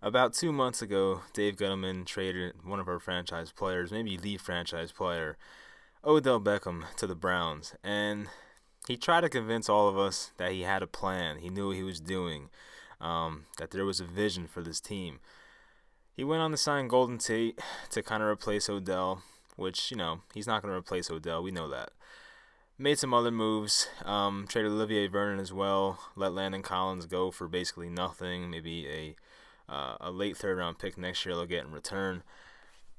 About 2 months ago, Dave Gettleman traded one of our franchise players, maybe the franchise player, Odell Beckham, to the Browns. And he tried to convince all of us that he had a plan. He knew what he was doing, that there was a vision for this team. He went on to sign Golden Tate to kind of replace Odell, which, he's not going to replace Odell. We know that. Made some other moves. Traded Olivier Vernon as well. Let Landon Collins go for basically nothing. Maybe a late third round pick next year they'll get in return.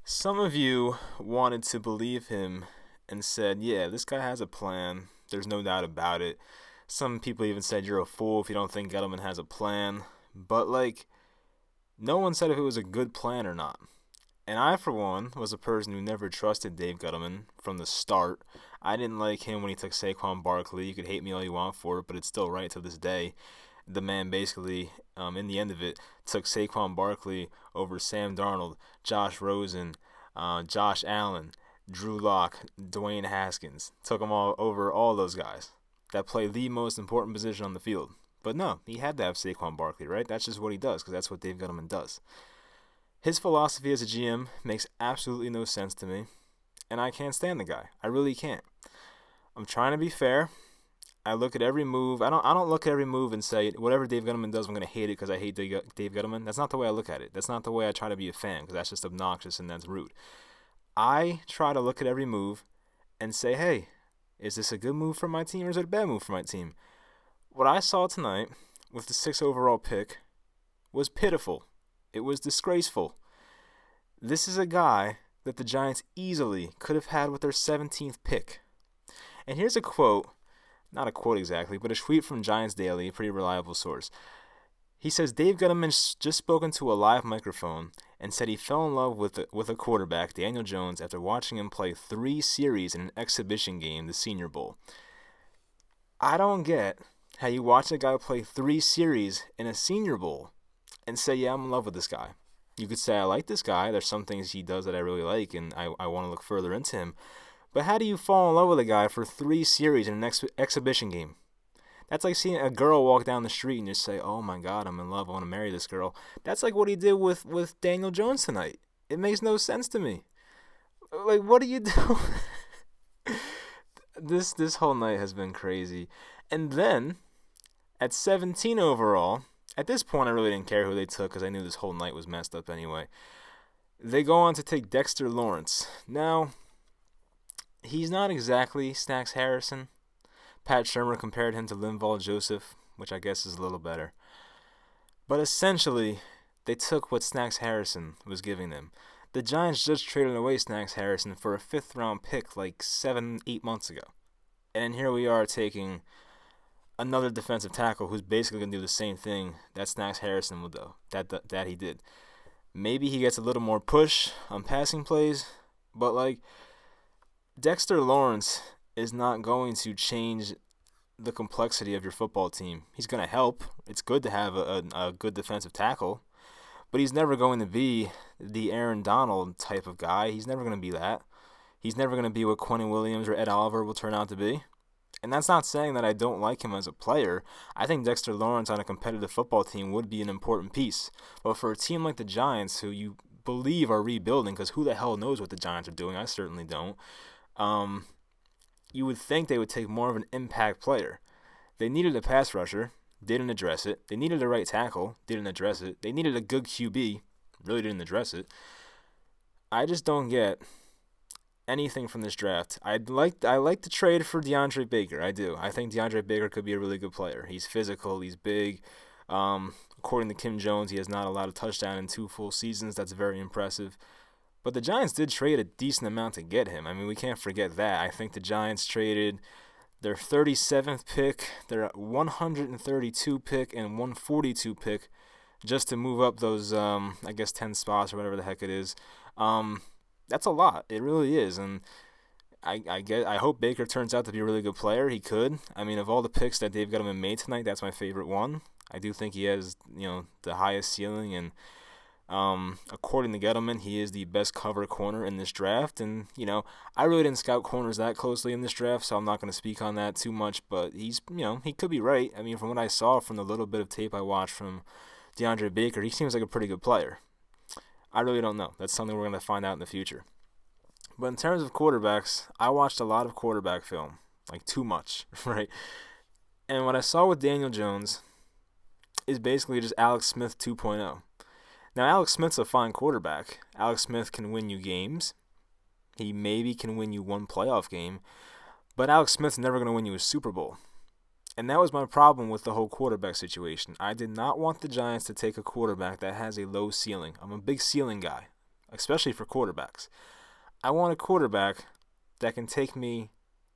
Some of you wanted to believe him and said, yeah, this guy has a plan. There's no doubt about it. Some people even said you're a fool if you don't think Gettleman has a plan. But, no one said if it was a good plan or not. And I, for one, was a person who never trusted Dave Gettleman from the start. I didn't like him when he took Saquon Barkley. You could hate me all you want for it, but it's still right to this day. The man basically, in the end of it, took Saquon Barkley over Sam Darnold, Josh Rosen, Josh Allen, Drew Lock, Dwayne Haskins. Took them all over all those guys that play the most important position on the field. But no, he had to have Saquon Barkley, right? That's just what he does, because that's what Dave Gettleman does. His philosophy as a GM makes absolutely no sense to me, and I can't stand the guy. I really can't. I'm trying to be fair. I look at every move. I don't look at every move and say, whatever Dave Gettleman does, I'm going to hate it because I hate Dave Gettleman. That's not the way I look at it. That's not the way I try to be a fan, because that's just obnoxious and that's rude. I try to look at every move and say, hey, is this a good move for my team or is it a bad move for my team? What I saw tonight with the 6th overall pick was pitiful. It was disgraceful. This is a guy that the Giants easily could have had with their 17th pick. And here's a quote, not a quote exactly, but a tweet from Giants Daily, a pretty reliable source. He says, Dave Gettleman's just spoken to a live microphone and said he fell in love with a quarterback, Daniel Jones, after watching him play 3 series in an exhibition game, the Senior Bowl. I don't get how you watch a guy play 3 series in a Senior Bowl and say, yeah, I'm in love with this guy. You could say, I like this guy. There's some things he does that I really like, and I want to look further into him. But how do you fall in love with a guy for 3 series in an exhibition game? That's like seeing a girl walk down the street and you say, oh my God, I'm in love. I want to marry this girl. That's like what he did with Daniel Jones tonight. It makes no sense to me. What are you doing? This whole night has been crazy. And then, at 17 overall, at this point I really didn't care who they took because I knew this whole night was messed up anyway. They go on to take Dexter Lawrence. Now, he's not exactly Snacks Harrison. Pat Shurmur compared him to Linval Joseph, which I guess is a little better. But essentially, they took what Snacks Harrison was giving them. The Giants just traded away Snacks Harrison for a 5th round pick 7-8 months ago. And here we are taking another defensive tackle who's basically going to do the same thing that Snacks Harrison will do, that he did. Maybe he gets a little more push on passing plays, but Dexter Lawrence is not going to change the complexity of your football team. He's going to help. It's good to have a good defensive tackle, but he's never going to be the Aaron Donald type of guy. He's never going to be that. He's never going to be what Quentin Williams or Ed Oliver will turn out to be. And that's not saying that I don't like him as a player. I think Dexter Lawrence on a competitive football team would be an important piece. But for a team like the Giants, who you believe are rebuilding, because who the hell knows what the Giants are doing? I certainly don't. You would think they would take more of an impact player. They needed a pass rusher, didn't address it. They needed a right tackle, didn't address it. They needed a good QB, really didn't address it. I just don't get anything from this draft. I like the trade for DeAndre Baker. I do. I think DeAndre Baker could be a really good player. He's physical. He's big. According to Kim Jones, he has not allowed a touchdown in 2 full seasons. That's very impressive. But the Giants did trade a decent amount to get him. I mean, we can't forget that. I think the Giants traded their 37th pick, their 132 pick, and 142 pick just to move up those, 10 spots or whatever the heck it is. That's a lot. It really is. And I hope Baker turns out to be a really good player. He could. I mean, of all the picks that Dave Gettleman made tonight, that's my favorite one. I do think he has, the highest ceiling, and according to Gettleman, he is the best cover corner in this draft. And, I really didn't scout corners that closely in this draft, so I'm not going to speak on that too much. But he's, he could be right. I mean, from what I saw from the little bit of tape I watched from DeAndre Baker, he seems like a pretty good player. I really don't know. That's something we're going to find out in the future. But in terms of quarterbacks, I watched a lot of quarterback film, like too much, right? And what I saw with Daniel Jones is basically just Alex Smith 2.0. Now, Alex Smith's a fine quarterback. Alex Smith can win you games. He maybe can win you one playoff game. But Alex Smith's never going to win you a Super Bowl. And that was my problem with the whole quarterback situation. I did not want the Giants to take a quarterback that has a low ceiling. I'm a big ceiling guy, especially for quarterbacks. I want a quarterback that can take me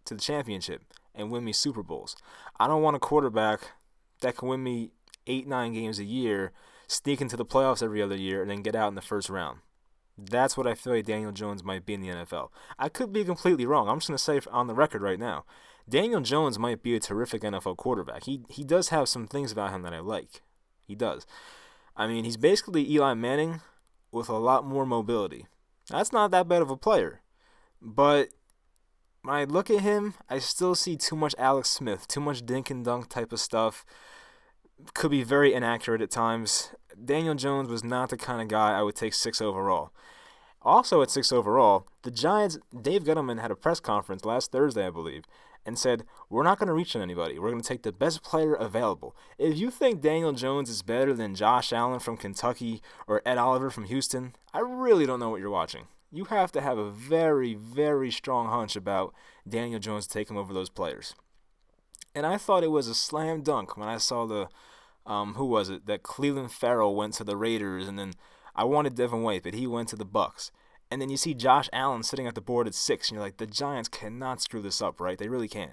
to the championship and win me Super Bowls. I don't want a quarterback that can win me 8-9 games a year, sneak into the playoffs every other year, and then get out in the first round. That's what I feel like Daniel Jones might be in the NFL. I could be completely wrong. I'm just going to say on the record right now, Daniel Jones might be a terrific NFL quarterback. He does have some things about him that I like. He does. I mean, he's basically Eli Manning with a lot more mobility. That's not that bad of a player. But when I look at him, I still see too much Alex Smith, too much dink and dunk type of stuff. Could be very inaccurate at times. Daniel Jones was not the kind of guy I would take 6 overall. Also at 6 overall, the Giants, Dave Gettleman had a press conference last Thursday, I believe, and said, we're not going to reach on anybody. We're going to take the best player available. If you think Daniel Jones is better than Josh Allen from Kentucky or Ed Oliver from Houston, I really don't know what you're watching. You have to have a very, very strong hunch about Daniel Jones taking over those players. And I thought it was a slam dunk when I saw that Cleveland Farrell went to the Raiders, and then I wanted Devin White, but he went to the Bucks. And then you see Josh Allen sitting at the board at 6, and you're like, the Giants cannot screw this up, right? They really can't.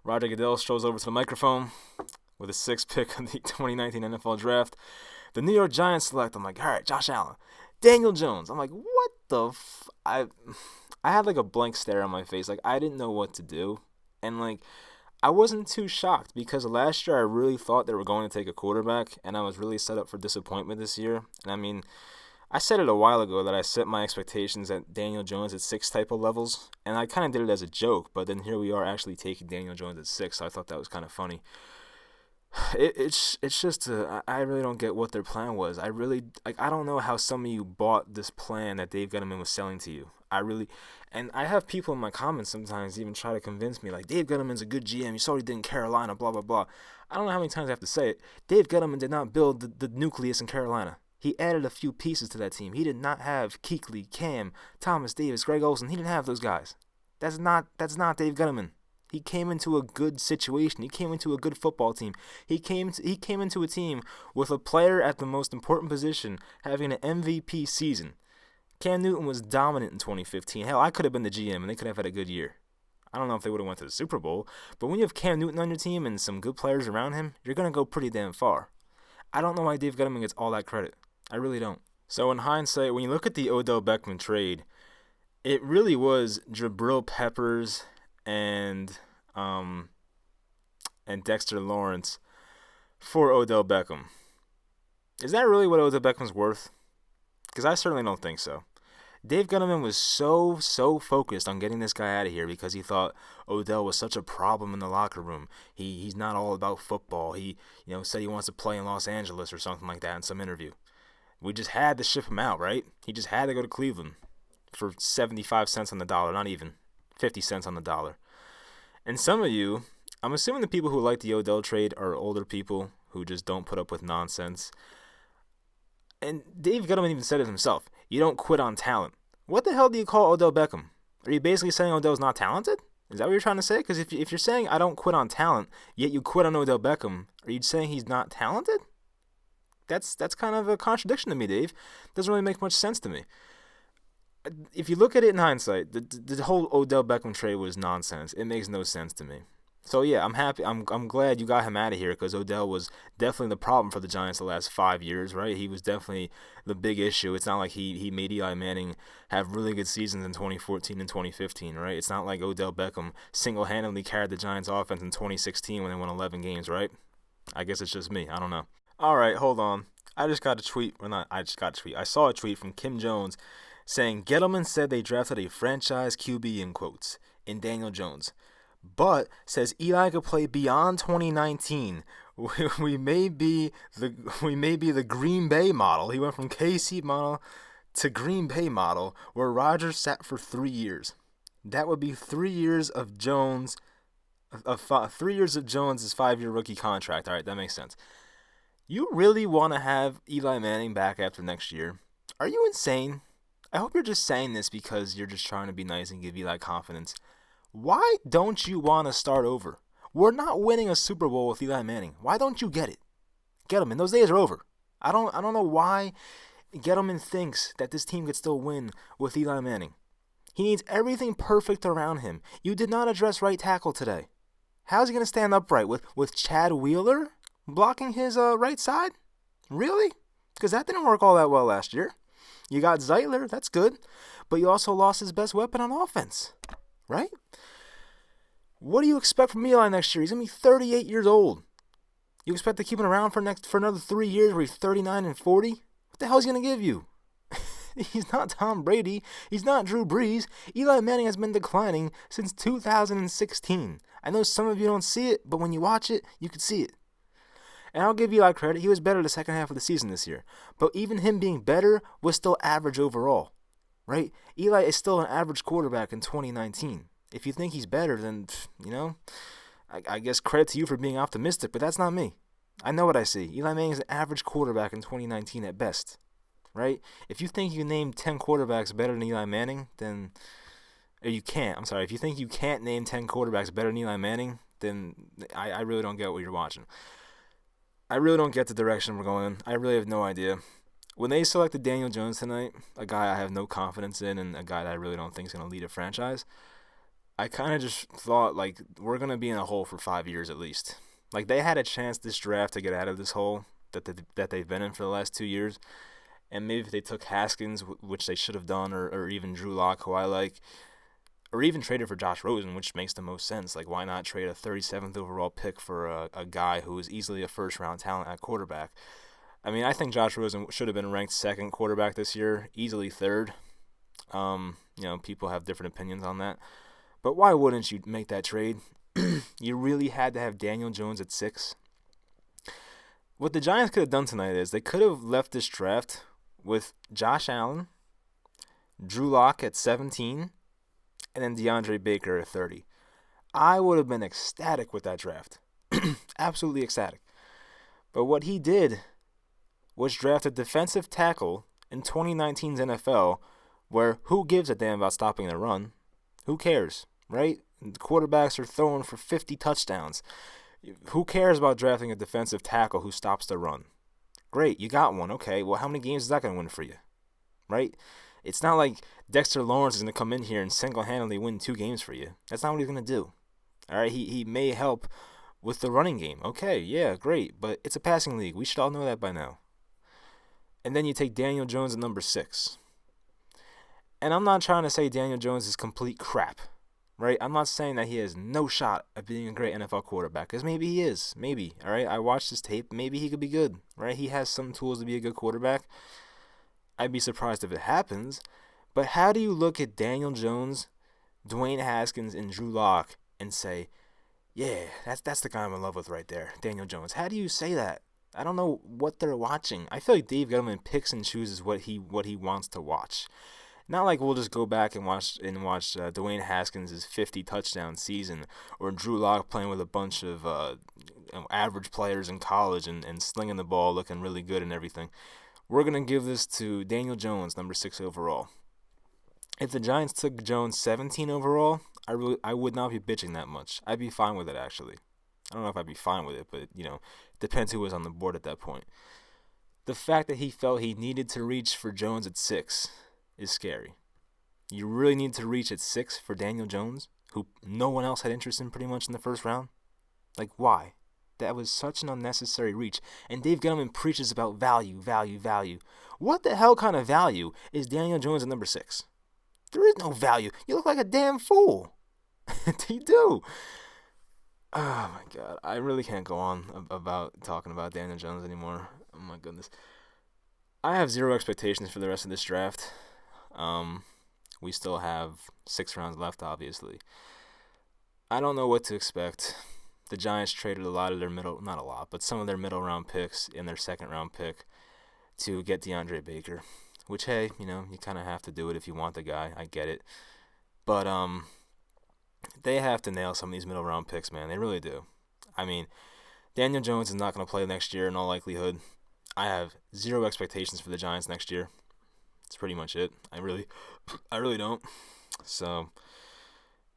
Roger Goodell strolls over to the microphone with a 6th pick of the 2019 NFL Draft. The New York Giants select. I'm like, all right, Josh Allen. Daniel Jones. I'm like, what the I had like a blank stare on my face. Like, I didn't know what to do. And like, I wasn't too shocked because last year I really thought they were going to take a quarterback, and I was really set up for disappointment this year. And I mean, I said it a while ago that I set my expectations at Daniel Jones at 6 type of levels, and I kind of did it as a joke, but then here we are actually taking Daniel Jones at 6, so I thought that was kind of funny. It's just I really don't get what their plan was. I don't know how some of you bought this plan that Dave Gettleman was selling to you. And I have people in my comments sometimes even try to convince me, like, Dave Gettleman's a good GM. You saw what he did in Carolina, blah, blah, blah. I don't know how many times I have to say it. Dave Gettleman did not build the nucleus in Carolina. He added a few pieces to that team. He did not have Kuechly, Cam, Thomas Davis, Greg Olsen. He didn't have those guys. That's not Dave Gettleman. He came into a good situation. He came into a good football team. He came into a team with a player at the most important position having an MVP season. Cam Newton was dominant in 2015. Hell, I could have been the GM and they could have had a good year. I don't know if they would have went to the Super Bowl, but when you have Cam Newton on your team and some good players around him, you're going to go pretty damn far. I don't know why Dave Gettleman gets all that credit. I really don't. So in hindsight, when you look at the Odell Beckham trade, it really was Jabril Peppers and Dexter Lawrence for Odell Beckham. Is that really what Odell Beckham's worth? Because I certainly don't think so. Dave Gettleman was so focused on getting this guy out of here because he thought Odell was such a problem in the locker room. He's not all about football. He said he wants to play in Los Angeles or something like that in some interview. We just had to ship him out, right? He just had to go to Cleveland for 75 cents on the dollar, not even 50 cents on the dollar. And some of you, I'm assuming the people who like the Odell trade are older people who just don't put up with nonsense. And Dave Gettleman even said it himself. You don't quit on talent. What the hell do you call Odell Beckham? Are you basically saying Odell's not talented? Is that what you're trying to say? Because if you're saying I don't quit on talent, yet you quit on Odell Beckham, are you saying he's not talented? That's kind of a contradiction to me, Dave. Doesn't really make much sense to me. If you look at it in hindsight, the whole Odell Beckham trade was nonsense. It makes no sense to me. So yeah, I'm happy. I'm glad you got him out of here because Odell was definitely the problem for the Giants the last 5 years, right? He was definitely the big issue. It's not like he made Eli Manning have really good seasons in 2014 and 2015, right? It's not like Odell Beckham single-handedly carried the Giants offense in 2016 when they won 11 games, right? I guess it's just me. I don't know. All right, hold on. I saw a tweet from Kim Jones saying Gettleman said they drafted a franchise QB in quotes in Daniel Jones, but says Eli could play beyond 2019 we may be the Green Bay model. He went from KC model to Green Bay model, where Rodgers sat for 3 years. That would be 3 years of Jones, 3 years of Jones' 5-year rookie contract. All right, that makes sense. You really want to have Eli Manning back after next year? Are you insane? I hope you're just saying this because you're just trying to be nice and give Eli confidence. Why don't you want to start over? We're not winning a Super Bowl with Eli Manning. Why don't you get it? Gettleman, those days are over. I don't know why Gettleman thinks that this team could still win with Eli Manning. He needs everything perfect around him. You did not address right tackle today. How's he going to stand upright with Chad Wheeler blocking his right side? Really? Because that didn't work all that well last year. You got Zeitler, that's good. But you also lost his best weapon on offense, right? What do you expect from Eli next year? He's going to be 38 years old. You expect to keep him around for another 3 years where he's 39 and 40? What the hell is he going to give you? He's not Tom Brady. He's not Drew Brees. Eli Manning has been declining since 2016. I know some of you don't see it, but when you watch it, you can see it. And I'll give Eli credit. He was better the second half of the season this year. But even him being better was still average overall, right? Eli is still an average quarterback in 2019. If you think he's better, then, I guess credit to you for being optimistic, but that's not me. I know what I see. Eli Manning is an average quarterback in 2019 at best, right? If you think you can name 10 quarterbacks better than Eli Manning, then or you can't. I'm sorry. If you think you can't name 10 quarterbacks better than Eli Manning, then I really don't get what you're watching. I really don't get the direction we're going in. I really have no idea. When they selected Daniel Jones tonight, a guy I have no confidence in and a guy that I really don't think is going to lead a franchise, I kind of just thought, we're going to be in a hole for 5 years at least. They had a chance this draft to get out of this hole that they've been in for the last 2 years. And maybe if they took Haskins, which they should have done, or even Drew Lock, who I like, or even traded for Josh Rosen, which makes the most sense. Why not trade a 37th overall pick for a guy who is easily a first-round talent at quarterback? I mean, I think Josh Rosen should have been ranked second quarterback this year, easily third. People have different opinions on that. But why wouldn't you make that trade? You really had to have Daniel Jones at 6. What the Giants could have done tonight is they could have left this draft with Josh Allen, Drew Lock at 17, and then DeAndre Baker at 30. I would have been ecstatic with that draft. Absolutely ecstatic. But what he did was draft a defensive tackle in 2019's NFL where who gives a damn about stopping the run? Who cares, right? The quarterbacks are throwing for 50 touchdowns. Who cares about drafting a defensive tackle who stops the run? Great, you got one. Okay, well, how many games is that going to win for you, right? It's not like Dexter Lawrence is going to come in here and single-handedly win 2 games for you. That's not what he's going to do. All right, he may help with the running game. Okay, yeah, great, but it's a passing league. We should all know that by now. And then you take Daniel Jones at number 6. And I'm not trying to say Daniel Jones is complete crap, right? I'm not saying that he has no shot at being a great NFL quarterback, because maybe he is. Maybe, all right? I watched his tape. Maybe he could be good, right? He has some tools to be a good quarterback. I'd be surprised if it happens. But how do you look at Daniel Jones, Dwayne Haskins, and Drew Lock and say, yeah, that's the guy I'm in love with right there, Daniel Jones? How do you say that? I don't know what they're watching. I feel like Dave Gettleman picks and chooses what he wants to watch. Not like we'll just go back and watch Dwayne Haskins' 50 touchdown season, or Drew Lock playing with a bunch of average players in college and slinging the ball, looking really good and everything. We're going to give this to Daniel Jones, number 6 overall. If the Giants took Jones 17 overall, I would not be bitching that much. I'd be fine with it, actually. I don't know if I'd be fine with it, but, depends who was on the board at that point. The fact that he felt he needed to reach for Jones at 6 is scary. You really need to reach at 6 for Daniel Jones, who no one else had interest in pretty much in the first round? Why? That was such an unnecessary reach. And Dave Gettleman preaches about value. What the hell kind of value is Daniel Jones at number 6? There is no value. You look like a damn fool. You do. Oh, my God. I really can't go on about talking about Daniel Jones anymore. Oh, my goodness. I have zero expectations for the rest of this draft. We still have 6 rounds left, obviously. I don't know what to expect. the Giants traded a lot of their not a lot, but some of their middle round picks and their second round pick to get DeAndre Baker. Which, hey, you kind of have to do it if you want the guy. I get it. But they have to nail some of these middle round picks, man. They really do. I mean, Daniel Jones is not going to play next year in all likelihood. I have zero expectations for the Giants next year. That's pretty much it. I really don't. So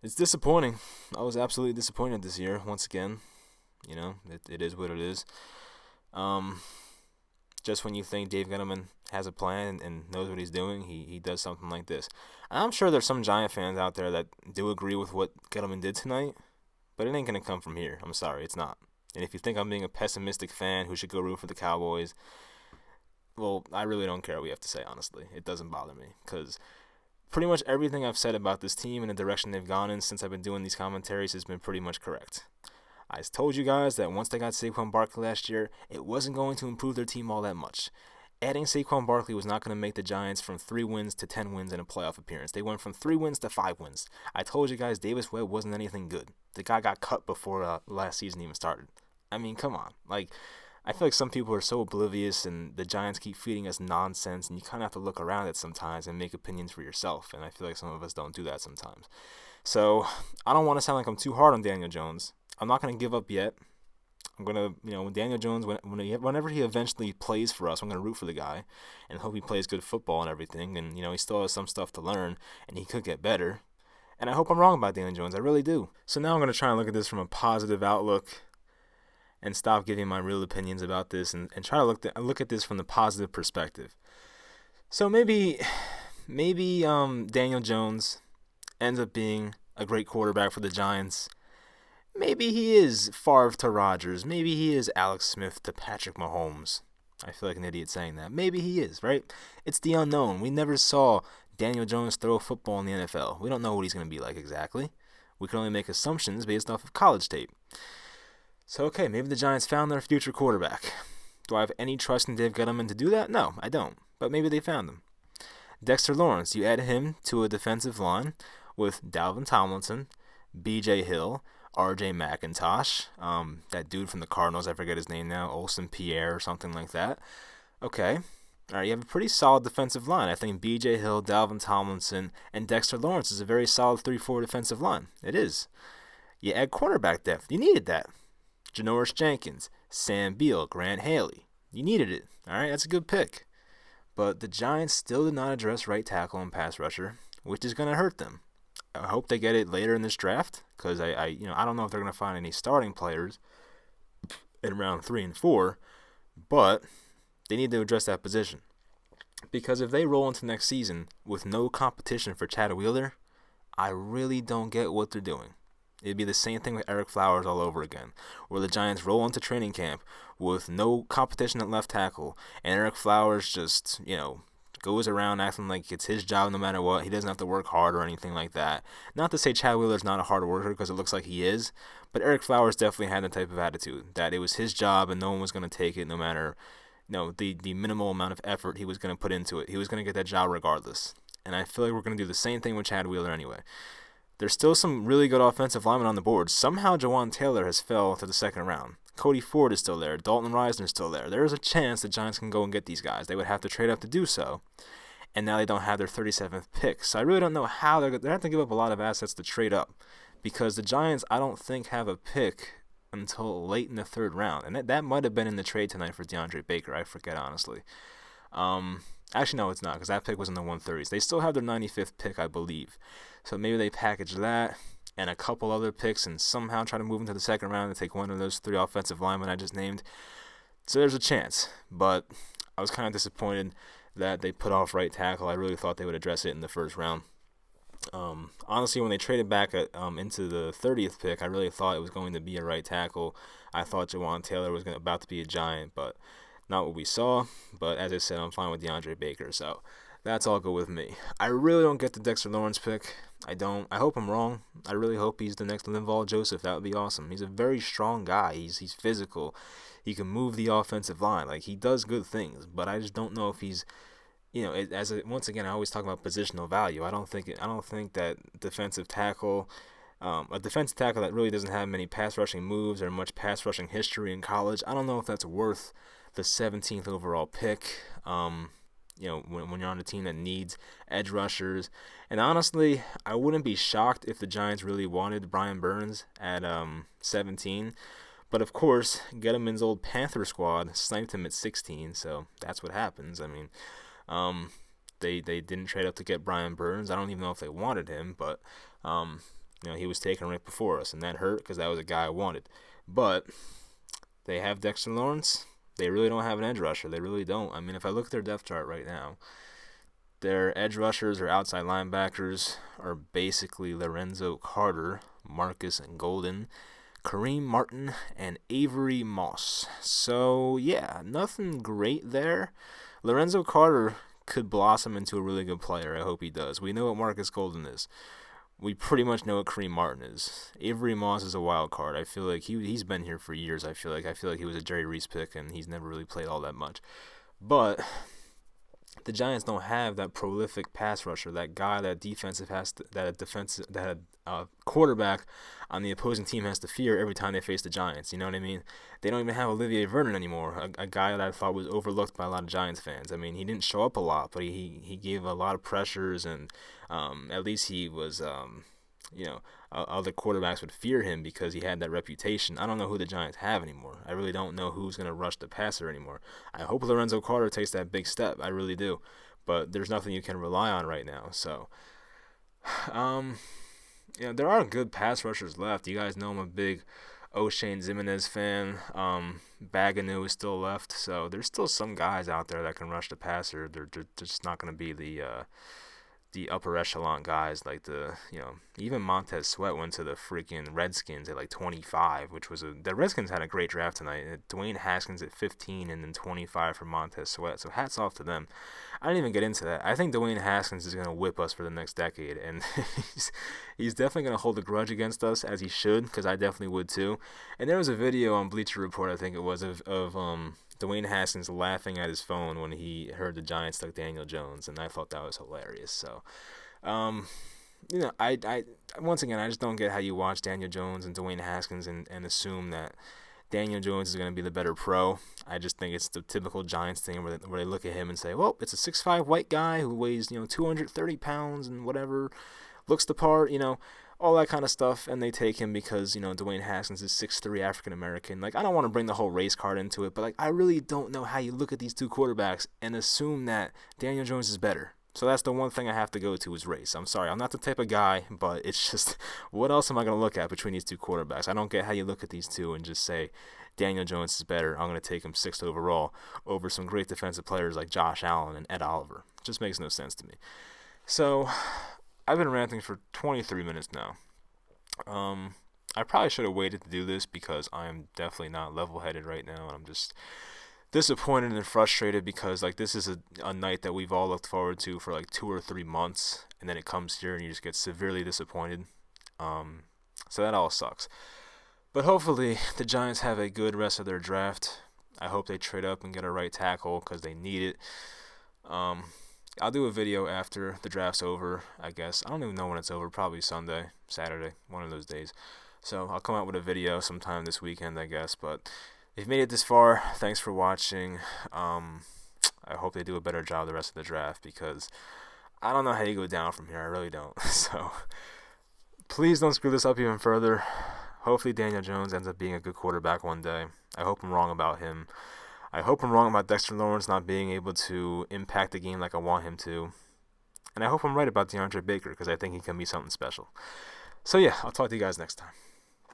it's disappointing. I was absolutely disappointed this year. Once again, it is what it is. Just when you think Dave Gettleman has a plan and knows what he's doing, he does something like this. And I'm sure there's some Giant fans out there that do agree with what Gettleman did tonight, but it ain't going to come from here. I'm sorry, it's not. And if you think I'm being a pessimistic fan who should go root for the Cowboys, well, I really don't care what we have to say, honestly. It doesn't bother me, because pretty much everything I've said about this team and the direction they've gone in since I've been doing these commentaries has been pretty much correct. I told you guys that once they got Saquon Barkley last year, it wasn't going to improve their team all that much. Adding Saquon Barkley was not going to make the Giants from 3 wins to 10 wins in a playoff appearance. They went from 3 wins to 5 wins. I told you guys Davis Webb wasn't anything good. The guy got cut before last season even started. I mean, come on. I feel like some people are so oblivious and the Giants keep feeding us nonsense, and you kind of have to look around it sometimes and make opinions for yourself, and I feel like some of us don't do that sometimes. So I don't want to sound like I'm too hard on Daniel Jones. I'm not going to give up yet. I'm going to, when Daniel Jones, whenever he eventually plays for us, I'm going to root for the guy and hope he plays good football and everything. And, he still has some stuff to learn and he could get better. And I hope I'm wrong about Daniel Jones. I really do. So now I'm going to try and look at this from a positive outlook and stop giving my real opinions about this and try to look at this from the positive perspective. So maybe Daniel Jones ends up being a great quarterback for the Giants. Maybe he is Favre to Rodgers. Maybe he is Alex Smith to Patrick Mahomes. I feel like an idiot saying that. Maybe he is, right? It's the unknown. We never saw Daniel Jones throw a football in the NFL. We don't know what he's going to be like exactly. We can only make assumptions based off of college tape. So, okay, maybe the Giants found their future quarterback. Do I have any trust in Dave Gettleman to do that? No, I don't. But maybe they found him. Dexter Lawrence, you add him to a defensive line with Dalvin Tomlinson, B.J. Hill, R.J. McIntosh, that dude from the Cardinals, I forget his name now, Olsen Pierre or something like that. Okay. All right, you have a pretty solid defensive line. I think B.J. Hill, Dalvin Tomlinson, and Dexter Lawrence is a very solid 3-4 defensive line. It is. You add cornerback depth. You needed that. Janoris Jenkins, Sam Beal, Grant Haley. You needed it. All right, that's a good pick. But the Giants still did not address right tackle and pass rusher, which is going to hurt them. I hope they get it later in this draft because I don't know if they're going to find any starting players in round 3 and 4, but they need to address that position. Because if they roll into next season with no competition for Chad Wheeler, I really don't get what they're doing. It'd be the same thing with Eric Flowers all over again, where the Giants roll into training camp with no competition at left tackle, and Eric Flowers just, goes around acting like it's his job no matter what. He doesn't have to work hard or anything like that. Not to say Chad Wheeler's not a hard worker, because it looks like he is, but Eric Flowers definitely had the type of attitude that it was his job and no one was going to take it no matter the minimal amount of effort he was going to put into it. He was going to get that job regardless. And I feel like we're going to do the same thing with Chad Wheeler anyway. There's still some really good offensive linemen on the board. Somehow Jawan Taylor has fell to the second round. Cody Ford is still there. Dalton Risner is still there. There is a chance the Giants can go and get these guys. They would have to trade up to do so. And now they don't have their 37th pick. So I really don't know how they're going to have to give up a lot of assets to trade up. Because the Giants, I don't think, have a pick until late in the third round. And that might have been in the trade tonight for DeAndre Baker. I forget, honestly. Actually, no, it's not, because that pick was in the 130s. They still have their 95th pick, I believe. So maybe they package that and a couple other picks and somehow try to move into the second round and take one of those 3 offensive linemen I just named. So there's a chance. But I was kind of disappointed that they put off right tackle. I really thought they would address it in the first round. Honestly, when they traded back into the 30th pick, I really thought it was going to be a right tackle. I thought Jawan Taylor was about to be a Giant, but not what we saw. But as I said, I'm fine with DeAndre Baker, so that's all good with me. I really don't get the Dexter Lawrence pick. I don't. I hope I'm wrong. I really hope he's the next Linval Joseph. That would be awesome. He's a very strong guy. He's physical. He can move the offensive line. Like, he does good things, but I just don't know if he's, once again, I always talk about positional value. I don't think that defensive tackle A defensive tackle that really doesn't have many pass rushing moves or much pass rushing history in college. I don't know if that's worth the 17th overall pick. When you're on a team that needs edge rushers. And honestly, I wouldn't be shocked if the Giants really wanted Brian Burns at 17. But of course, Gettleman's old Panther squad sniped him at 16, so that's what happens. I mean, they didn't trade up to get Brian Burns. I don't even know if they wanted him, but he was taken right before us, and that hurt because that was a guy I wanted. But they have Dexter Lawrence. They really don't have an edge rusher. They really don't. I mean, if I look at their depth chart right now, their edge rushers or outside linebackers are basically Lorenzo Carter, Marcus Golden, Kareem Martin, and Avery Moss. So, yeah, nothing great there. Lorenzo Carter could blossom into a really good player. I hope he does. We know what Marcus Golden is. We pretty much know what Kareem Martin is. Avery Moss is a wild card. I feel like he's been here for years. I feel like he was a Jerry Reese pick, and he's never really played all that much. But the Giants don't have that prolific pass rusher, that guy that quarterback on the opposing team has to fear every time they face the Giants. You know what I mean? They don't even have Olivier Vernon anymore, a guy that I thought was overlooked by a lot of Giants fans. I mean, he didn't show up a lot, but he gave a lot of pressures, and at least he was, other quarterbacks would fear him because he had that reputation. I don't know who the Giants have anymore. I really don't know who's going to rush the passer anymore. I hope Lorenzo Carter takes that big step. I really do. But there's nothing you can rely on right now. So, there are good pass rushers left. You guys know I'm a big O'Shane Zimenez fan. Baganu is still left. So there's still some guys out there that can rush the passer. They're just not going to be the upper echelon guys like even Montez Sweat went to the freaking Redskins at like 25, which was the Redskins had a great draft tonight. Dwayne Haskins at 15 and then 25 for Montez Sweat. So hats off to them. I didn't even get into that. I think Dwayne Haskins is going to whip us for the next decade, and he's definitely going to hold a grudge against us, as he should, because I definitely would too. And there was a video on Bleacher Report, I think it was, of Dwayne Haskins laughing at his phone when he heard the Giants took Daniel Jones, and I thought that was hilarious. So, I once again, I just don't get how you watch Daniel Jones and Dwayne Haskins and assume that Daniel Jones is going to be the better pro. I just think it's the typical Giants thing where they look at him and say, well, it's a 6'5" white guy who weighs 230 pounds and whatever, looks the part, all that kind of stuff, and they take him because, Dwayne Haskins is 6'3" African-American. Like, I don't want to bring the whole race card into it, but, like, I really don't know how you look at these two quarterbacks and assume that Daniel Jones is better. So that's the one thing I have to go to is race. I'm sorry, I'm not the type of guy, but it's just, what else am I going to look at between these two quarterbacks? I don't get how you look at these two and just say, Daniel Jones is better. I'm going to take him 6th overall over some great defensive players like Josh Allen and Ed Oliver. It just makes no sense to me. So, I've been ranting for 23 minutes now. I probably should have waited to do this because I am definitely not level-headed right now, and I'm just disappointed and frustrated because this is a night that we've all looked forward to for 2 or 3 months, and then it comes here and you just get severely disappointed. So that all sucks. But hopefully the Giants have a good rest of their draft. I hope they trade up and get a right tackle because they need it. I'll do a video after the draft's over, I guess. I don't even know when it's over. Probably Sunday, Saturday, one of those days. So I'll come out with a video sometime this weekend, I guess. But if you've made it this far, thanks for watching. I hope they do a better job the rest of the draft because I don't know how you go down from here. I really don't. So please don't screw this up even further. Hopefully Daniel Jones ends up being a good quarterback one day. I hope I'm wrong about him. I hope I'm wrong about Dexter Lawrence not being able to impact the game like I want him to. And I hope I'm right about DeAndre Baker because I think he can be something special. So yeah, I'll talk to you guys next time.